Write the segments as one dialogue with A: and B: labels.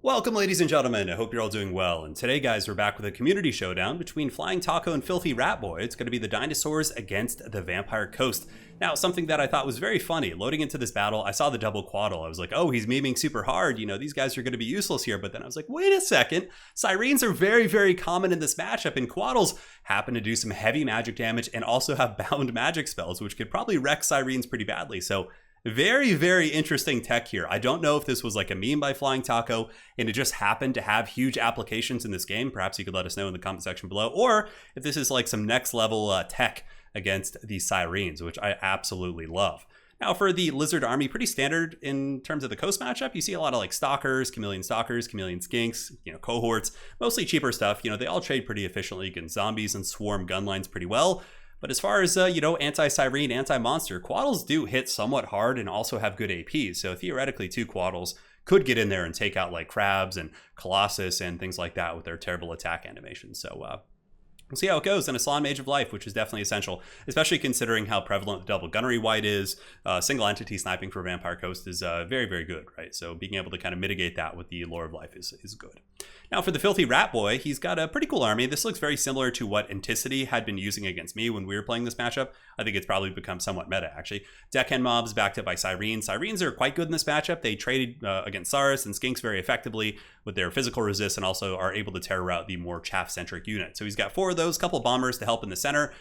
A: Welcome, ladies and gentlemen. I hope you're all doing well. And today, guys, we're back with a community showdown between Flying Taco and Filthy Rat Boy. It's going to be the dinosaurs against the Vampire Coast. Now, something that I thought was very funny, loading into this battle, I saw the double COATL. I was like, oh, he's memeing super hard. You know, these guys are going to be useless here. But then I was like, wait a second. Sirens are very, very common in this matchup, and COATLs happen to do some heavy magic damage and also have bound magic spells, which could probably wreck Sirens pretty badly. So very, very interesting tech here. I don't know if this was like a meme by Flying Taco and it just happened to have huge applications in this game. Perhaps you could let us know in the comment section below, or if this is like some next level tech against these Sirens, which I absolutely love. Now for the Lizard army, pretty standard in terms of the coast matchup. You see a lot of like Stalkers, Chameleon Skinks, you know, cohorts, mostly cheaper stuff. You know, they all trade pretty efficiently against zombies and swarm gunlines pretty well. But as far as, you know, anti-Siren, anti-monster, COATLs do hit somewhat hard and also have good AP. So theoretically, two COATLs could get in there and take out like Crabs and Colossus and things like that with their terrible attack animations. So we'll see how it goes in a Salon Mage of Life, which is definitely essential, especially considering how prevalent the double gunnery white is. Single entity sniping for Vampire Coast is very, very good, right? So being able to kind of mitigate that with the Lore of Life is good. Now for the Filthy Rat Boy, he's got a pretty cool army. This looks very similar to what Anticity had been using against me when we were playing this matchup. I think it's probably become somewhat meta, actually. Deckhand mobs backed up by Sirens. Sirens are quite good in this matchup. They traded against Saurus and Skinks very effectively with their physical resist and also are able to terror out the more chaff-centric unit. So he's got 4 of those, couple bombers to help in the center.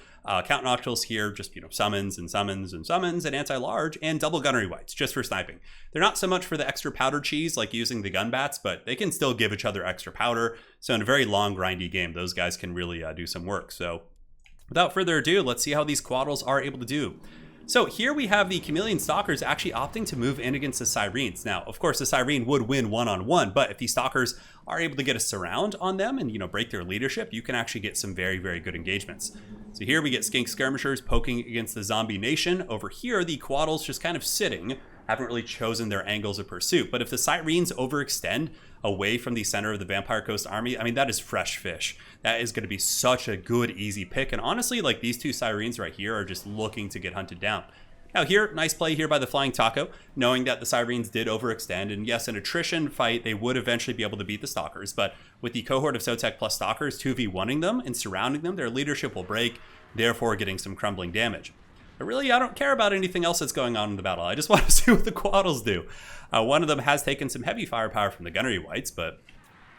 A: Count Nocturals here, just, you know, summons and anti-large, and double gunnery whites just for sniping. They're not so much for the extra powder cheese like using the gun bats, but they can still give each other extra powder. So in a very long grindy game, those guys can really do some work. So without further ado, let's see how these COATLs are able to do. So here we have the Chameleon Stalkers actually opting to move in against the Sirens. Now, of course, the Siren would win one-on-one, but if these Stalkers are able to get a surround on them and, you know, break their leadership, you can actually get some very, very good engagements. So here we get Skink Skirmishers poking against the Zombie Nation. Over here, the COATLs just kind of sitting, haven't really chosen their angles of pursuit. But if the Sirens overextend away from the center of the Vampire Coast army, I mean, that is fresh fish. That is going to be such a good, easy pick. And honestly, like, these two Sirens right here are just looking to get hunted down. Now here, nice play here by the Flying Taco, knowing that the Sirens did overextend. And yes, an attrition fight, they would eventually be able to beat the Stalkers. But with the cohort of Sotek plus Stalkers 2v1ing them and surrounding them, their leadership will break, therefore getting some crumbling damage. But really, I don't care about anything else that's going on in the battle. I just want to see what the COATLs do. One of them has taken some heavy firepower from the gunnery whites, but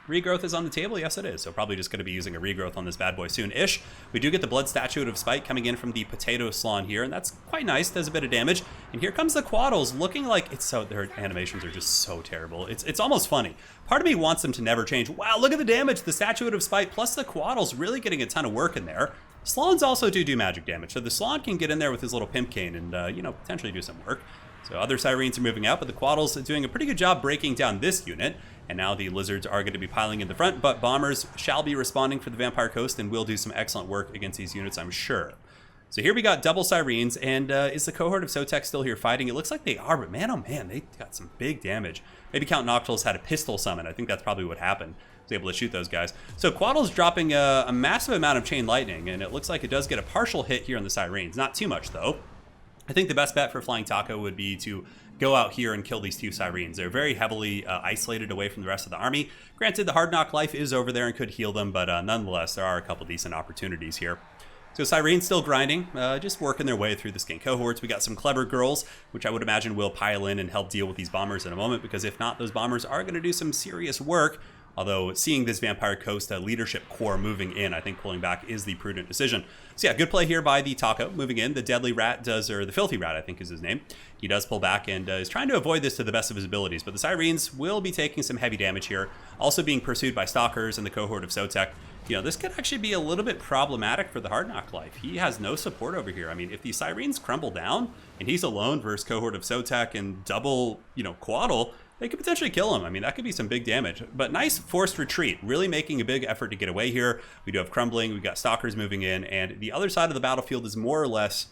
A: regrowth is on the table. Yes, it is. So probably just going to be using a regrowth on this bad boy soon-ish. We do get the Blood Statue of Spite coming in from the Potato Salon here, and that's quite nice. Does a bit of damage. And here comes the COATLs, looking like it's so, their animations are just so terrible. It's almost funny. Part of me wants them to never change. Wow, look at the damage. The Statue of Spite plus the COATLs really getting a ton of work in there. Slans also do magic damage, so the Slan can get in there with his little pimp cane and, you know, potentially do some work. So other Sirens are moving out, but the COATLs are doing a pretty good job breaking down this unit. And now the Lizards are going to be piling in the front, but Bombers shall be responding for the Vampire Coast and will do some excellent work against these units, I'm sure. So here we got double Sirens, and is the cohort of Sotek still here fighting? It looks like they are, but man, oh man, they got some big damage. Maybe Count Nocturals had a pistol summon. I think that's probably what happened. Was able to shoot those guys. So COATL's dropping a massive amount of chain lightning, and it looks like it does get a partial hit here on the Sirens. Not too much, though. I think the best bet for Flying Taco would be to go out here and kill these two Sirens. They're very heavily isolated away from the rest of the army. Granted, the Hard Knock Life is over there and could heal them, but nonetheless, there are a couple decent opportunities here. So Sirens still grinding, just working their way through the Skink cohorts. We got some clever girls, which I would imagine will pile in and help deal with these bombers in a moment, because if not, those bombers are going to do some serious work. Although seeing this Vampire Coast leadership core moving in, I think pulling back is the prudent decision. So yeah, good play here by the Taco moving in. The Deadly Rat does, or the Filthy Rat, I think is his name. He does pull back and is trying to avoid this to the best of his abilities. But the Sirens will be taking some heavy damage here. Also being pursued by Stalkers and the cohort of Sotek. You know, this could actually be a little bit problematic for the Hard Knock Life. He has no support over here. I mean, if the Sirens crumble down and he's alone versus cohort of Sotek and double, you know, COATL, they could potentially kill him. I mean, that could be some big damage. But nice forced retreat, really making a big effort to get away here. We do have crumbling, we've got Stalkers moving in, and the other side of the battlefield is more or less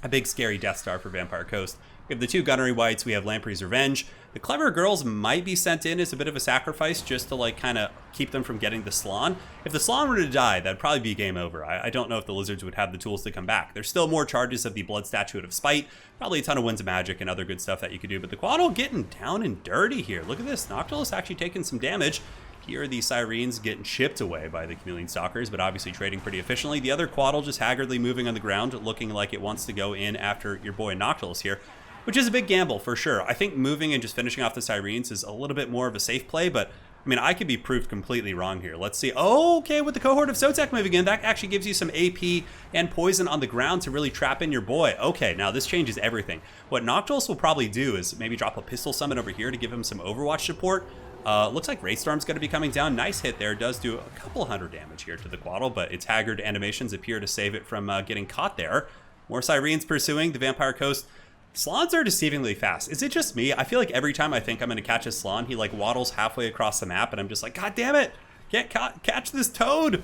A: a big scary Death Star for Vampire Coast. We have the 2 Gunnery Whites, we have Lamprey's Revenge. The Clever Girls might be sent in as a bit of a sacrifice just to like kind of keep them from getting the Slann. If the Slann were to die, that'd probably be game over. I don't know if the Lizards would have the tools to come back. There's still more charges of the Blood Statute of Spite, probably a ton of Winds of Magic and other good stuff that you could do, but the COATL getting down and dirty here. Look at this, Noctilus actually taking some damage. Here are the Sirens getting chipped away by the Chameleon Stalkers, but obviously trading pretty efficiently. The other COATL just haggardly moving on the ground, looking like it wants to go in after your boy Noctilus here, which is a big gamble for sure. I think moving and just finishing off the Sirens is a little bit more of a safe play, but I mean, I could be proved completely wrong here. Let's see. Oh, okay, with the Cohort of Sotek moving in, that actually gives you some AP and poison on the ground to really trap in your boy. Okay, now this changes everything. What Noctilus will probably do is maybe drop a Pistol Summon over here to give him some Overwatch support. Looks like Wraithstorm's going to be coming down. Nice hit there. Does do a couple hundred damage here to the COATL, but its haggard animations appear to save it from getting caught there. More Sirens pursuing the Vampire Coast. Slans are deceivingly fast. Is it just me? I feel like every time I think I'm going to catch a Slann, he like waddles halfway across the map, and I'm just like, God damn it! Can't catch this toad!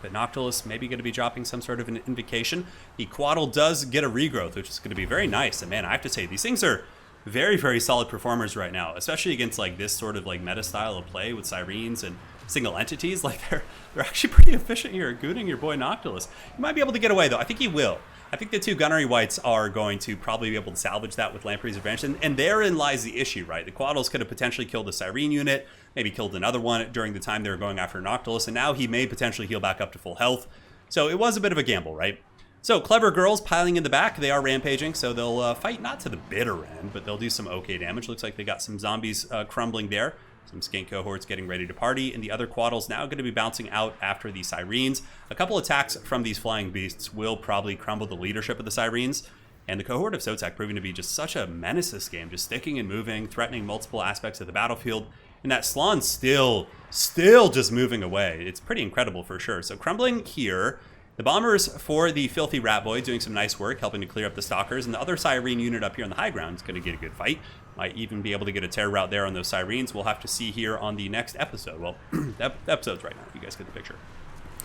A: But Noctilus maybe going to be dropping some sort of an invocation. The COATL does get a regrowth, which is going to be very nice. And man, I have to say, these things are very, very solid performers right now, especially against like this sort of like meta style of play with Sirens and single entities. Like they're actually pretty efficient here at gooning your boy Noctilus. He might be able to get away though. I think he will. I think the 2 Gunnery Whites are going to probably be able to salvage that with Lamprey's Revenge, and therein lies the issue, right? The COATLs could have potentially killed a Siren unit, maybe killed another one during the time they were going after Noctilus, and now he may potentially heal back up to full health. So it was a bit of a gamble, right? So Clever Girls piling in the back, they are rampaging, so they'll fight not to the bitter end, but they'll do some okay damage. Looks like they got some zombies crumbling there. Some skink cohorts getting ready to party, and the other COATLs now going to be bouncing out after the Sirens. A couple attacks from these flying beasts will probably crumble the leadership of the Sirens, and the Cohort of Sotek proving to be just such a menace this game, just sticking and moving, threatening multiple aspects of the battlefield, and that Slann still just moving away. It's pretty incredible for sure. So crumbling here. The Bombers for the Filthy Rat Boy doing some nice work, helping to clear up the Stalkers, and the other Siren unit up here on the high ground is going to get a good fight. Might even be able to get a terror route there on those Sirens. We'll have to see here on the next episode. Well, the episode's right now, if you guys get the picture.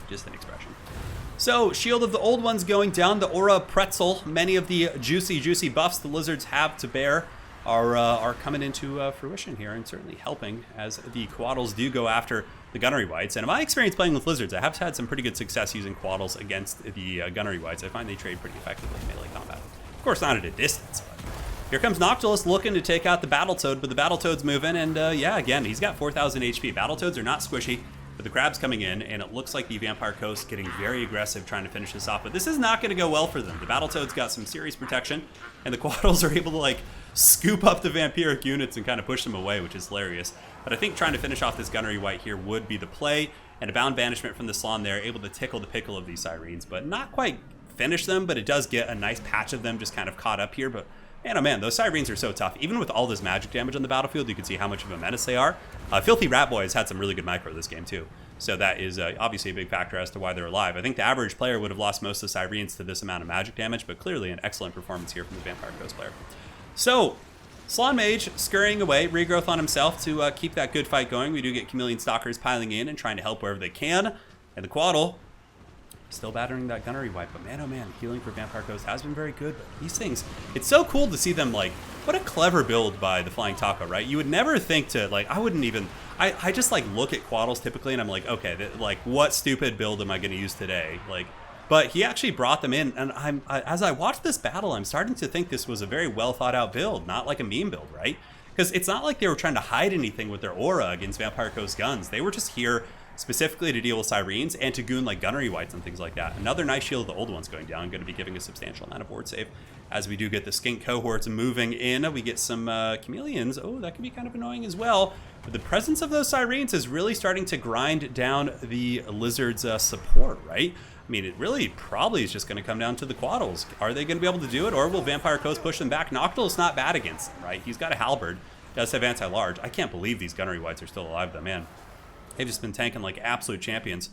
A: Just an expression. So, Shield of the Old Ones going down. The Aura Pretzel, many of the juicy buffs the Lizards have to bear are coming into fruition here, and certainly helping as the COATLs do go after the Gunnery Whites. And in my experience playing with Lizards, I have had some pretty good success using COATLs against the Gunnery Whites. I find they trade pretty effectively in melee combat. Of course, not at a distance, but here comes Noctilus looking to take out the Battletoad, but the Battletoad's moving, and yeah, again, he's got 4,000 HP. Battletoads are not squishy, but the Crab's coming in, and it looks like the Vampire Coast getting very aggressive trying to finish this off, but this is not going to go well for them. The Battletoad's got some serious protection, and the COATLs are able to like scoop up the vampiric units and kind of push them away, which is hilarious. But I think trying to finish off this Gunnery White here would be the play, and a Bound Banishment from the Slann there, able to tickle the pickle of these Sirens, but not quite finish them, but it does get a nice patch of them just kind of caught up here. But man, oh man, those Sirens are so tough. Even with all this magic damage on the battlefield, you can see how much of a menace they are. Filthy Rat Boy has had some really good micro this game too, so that is obviously a big factor as to why they're alive. I think the average player would have lost most of the Sirens to this amount of magic damage, but clearly an excellent performance here from the Vampire Coast player. So, Slann Mage scurrying away, regrowth on himself to keep that good fight going. We do get Chameleon Stalkers piling in and trying to help wherever they can, and the COATL still battering that Gunnery White, but man, oh man, healing for Vampire Coast has been very good. But these things, it's so cool to see them, like, what a clever build by the Flying Taco, right? You would never think to, like, I wouldn't even, I just, like, look at COATLs typically, and I'm like, okay, like, what stupid build am I going to use today? Like, but he actually brought them in, and as I watch this battle, I'm starting to think this was a very well thought out build, not like a meme build, right? Because it's not like they were trying to hide anything with their aura against Vampire Coast guns. They were just here specifically to deal with Sirens and to goon like Gunnery Whites and things like that. Another nice Shield of the Old Ones going down, going to be giving a substantial amount of ward save. As we do get the skink cohorts moving in, we get some chameleons. Oh, that can be kind of annoying as well. But the presence of those Sirens is really starting to grind down the Lizards' support, right? I mean, it really probably is just going to come down to the COATLs. Are they going to be able to do it, or will Vampire Coast push them back? Noctilus not bad against them, right? He's got a halberd, does have anti-large. I can't believe these Gunnery Whites are still alive, though, man. They've just been tanking like absolute champions.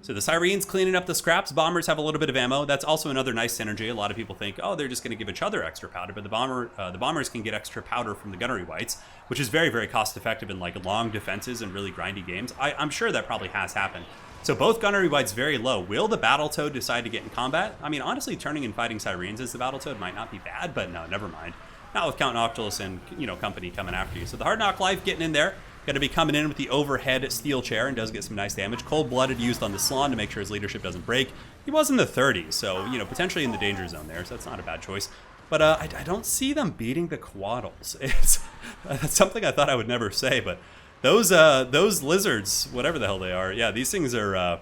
A: So the Sirens cleaning up the scraps. Bombers have a little bit of ammo. That's also another nice synergy. A lot of people think, oh, they're just going to give each other extra powder, but the bombers can get extra powder from the Gunnery Whites, which is very, very cost effective in like long defenses and really grindy games. I'm sure that probably has happened. So both Gunnery White's very low. Will the Battletoad decide to get in combat? I mean, honestly, turning and fighting Sirens as the Battletoad might not be bad, but no, never mind. Not with Count Noctilus and, you know, company coming after you. So the Hard Knock Life getting in there. Going to be coming in with the overhead steel chair and does get some nice damage. Cold-blooded used on the Slon to make sure his leadership doesn't break. He was in the 30s, so, you know, potentially in the danger zone there, so that's not a bad choice. But I don't see them beating the COATLs. That's something I thought I would never say, but those lizards, whatever the hell they are, yeah, these things are,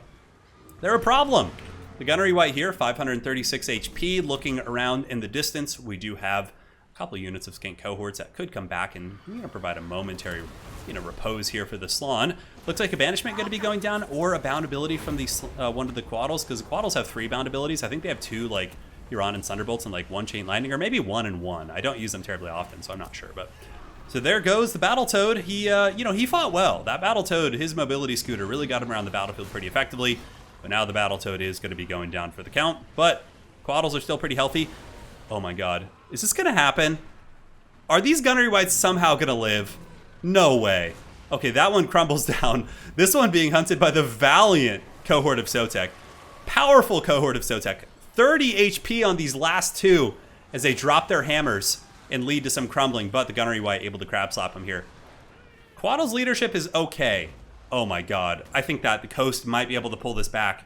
A: they're a problem. The Gunnery White here, 536 HP. Looking around in the distance, we do have a couple of units of skink cohorts that could come back and, you know, provide a momentary, you know, repose here for the Slon. Looks like a banishment going to be going down, or a bound ability from the one of the COATLs, because the COATLs have 3 bound abilities. I think they have 2, like Huron and Thunderbolts, and like 1 Chain Lightning, or maybe 1 and 1. I don't use them terribly often, so I'm not sure. But so there goes the Battletoad. He, you know, he fought well. That Battletoad, his mobility scooter really got him around the battlefield pretty effectively. But now the Battletoad is going to be going down for the count. But COATLs are still pretty healthy. Oh my god. Is this going to happen? Are these Gunnery Whites somehow going to live? No way. Okay, that one crumbles down. This one being hunted by the valiant cohort of Sotek. Powerful cohort of Sotek. 30 HP on these last 2 as they drop their hammers and lead to some crumbling. But the Gunnery White able to crab slap him here. COATL's leadership is okay. Oh my god. I think that the Coast might be able to pull this back.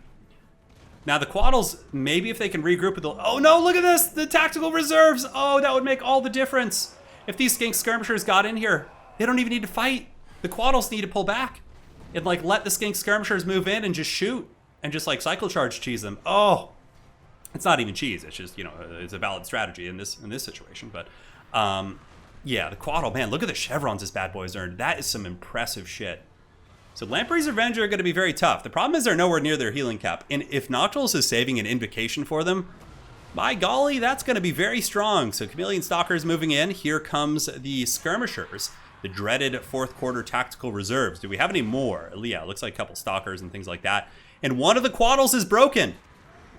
A: Now the COATLs, maybe if they can regroup with the... Oh no, look at this! The tactical reserves! Oh, that would make all the difference. If these skink skirmishers got in here, they don't even need to fight. The COATLs need to pull back. And like let the skink skirmishers move in and just shoot. And just like cycle charge cheese them. Oh! It's not even cheese. It's just, you know, it's a valid strategy in this situation. But yeah, the COATL, man, look at the chevrons this bad boy's earned. That is some impressive shit. So Lamprey's Revenge are going to be very tough. The problem is they're nowhere near their healing cap. And if Noctilus is saving an invocation for them, by golly, that's going to be very strong. So Chameleon Stalkers moving in. Here comes the Skirmishers, the dreaded 4th quarter tactical reserves. Do we have any more? Yeah, it looks like a couple Stalkers and things like that. And one of the COATLs is broken.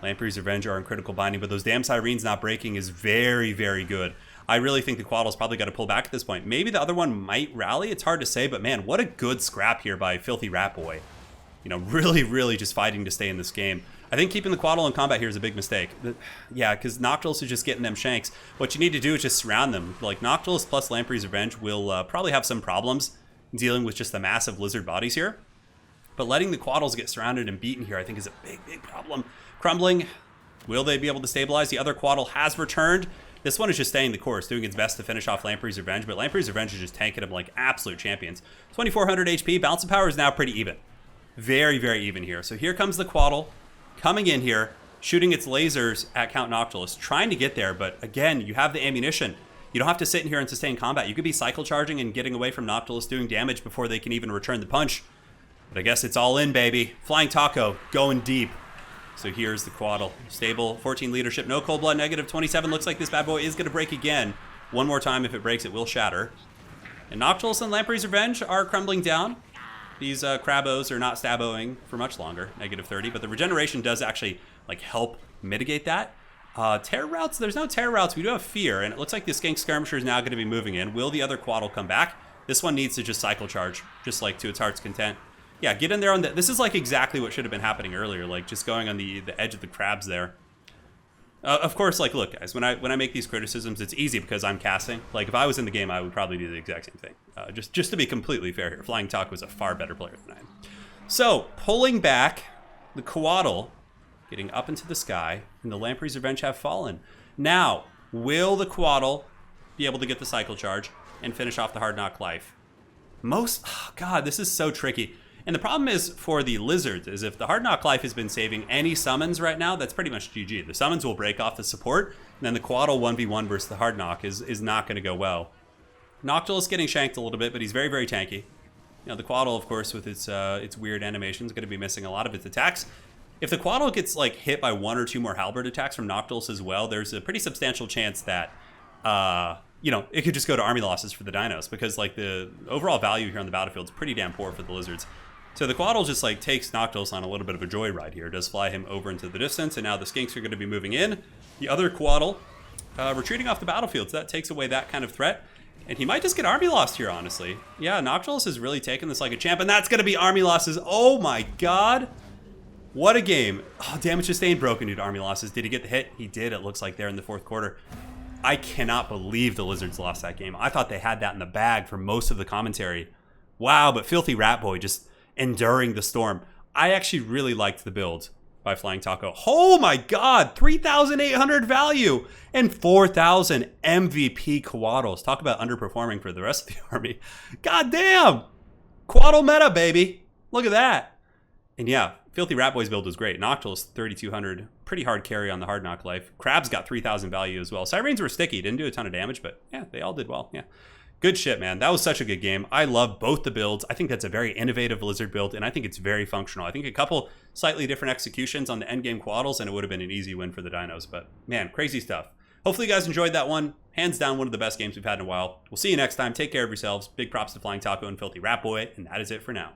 A: Lamprey's Revenge are in critical binding, but those damn Sirens not breaking is very, very good. I really think the COATL's probably got to pull back at this point. Maybe the other one might rally. It's hard to say, but man, what a good scrap here by Filthy Rat Boy. You know, really, really just fighting to stay in this game. I think keeping the COATL in combat here is a big mistake. Yeah, because Noctilus is just getting them shanks. What you need to do is just surround them. Like, Noctilus plus Lamprey's Revenge will probably have some problems dealing with just the massive lizard bodies here. But letting the COATLs get surrounded and beaten here, I think, is a big, big problem. Crumbling. Will they be able to stabilize? The other COATL has returned. This one is just staying the course, doing its best to finish off Lamprey's Revenge, but Lamprey's Revenge is just tanking them like absolute champions. 2400 HP, bouncing power is now pretty even. Very, very even here. So here comes the COATL coming in here, shooting its lasers at Count Noctilus, trying to get there, but again, you have the ammunition. You don't have to sit in here and sustain combat. You could be cycle charging and getting away from Noctilus doing damage before they can even return the punch. But I guess it's all in, baby. Flying Taco, going deep. So here's the COATL. Stable, 14 leadership, no cold blood, negative 27. Looks like this bad boy is going to break again. One more time. If it breaks, it will shatter. And Noctilus and Lamprey's Revenge are crumbling down. These Crabos are not staboing for much longer, negative 30. But the regeneration does actually like help mitigate that. Terror routes, there's no terror routes. We do have fear. And it looks like the Skink Skirmisher is now going to be moving in. Will the other COATL come back? This one needs to just cycle charge, just like to its heart's content. Yeah, get in there on the... This is like exactly what should have been happening earlier, like just going on the edge of the crabs there. Of course, like, look, guys, when I make these criticisms, it's easy because I'm casting. Like, if I was in the game, I would probably do the exact same thing. Just to be completely fair here, Flying Taco is a far better player than I am. So, pulling back, the COATL getting up into the sky, and the Lamprey's Revenge have fallen. Now, will the COATL be able to get the cycle charge and finish off the Hard Knock Life? Oh, God, this is so tricky. And the problem is for the Lizards is if the Hard Knock Life has been saving any summons right now, that's pretty much GG. The summons will break off the support, and then the COATL 1v1 versus the Hard Knock is not going to go well. Noctilus getting shanked a little bit, but he's very, very tanky. You know, the COATL, of course, with its weird animations, is going to be missing a lot of its attacks. If the COATL gets like hit by 1 or 2 more halberd attacks from Noctilus as well, there's a pretty substantial chance that you know, it could just go to army losses for the dinos, because like the overall value here on the battlefield is pretty damn poor for the Lizards. So the COATL just like takes Noctilus on a little bit of a joyride here. Does fly him over into the distance, and now the Skinks are going to be moving in. The other COATL retreating off the battlefield, so that takes away that kind of threat. And he might just get army lost here, honestly. Yeah, Noctilus has really taken this like a champ, and that's going to be army losses. Oh my god. What a game. Oh, damage sustained, broken due to army losses. Did he get the hit? He did, it looks like, there in the fourth quarter. I cannot believe the Lizards lost that game. I thought they had that in the bag for most of the commentary. Wow, but Filthy Rat Boy just enduring the storm. I actually really liked the build by Flying Taco. Oh my god, 3,800 value and 4,000 MVP COATLs. Talk about underperforming for the rest of the army. God damn! COATL meta, baby. Look at that. And yeah, Filthy Rat Boy's build was great. Noctil's 3,200. Pretty hard carry on the Hard Knock Life. Crabs got 3,000 value as well. Sirens were sticky. Didn't do a ton of damage, but yeah, they all did well. Yeah. Good shit, man. That was such a good game. I love both the builds. I think that's a very innovative Lizard build, and I think it's very functional. I think a couple slightly different executions on the endgame COATLs, and it would have been an easy win for the Dinos. But man, crazy stuff. Hopefully you guys enjoyed that one. Hands down, one of the best games we've had in a while. We'll see you next time. Take care of yourselves. Big props to Flying Taco and Filthy Rat Boy, and that is it for now.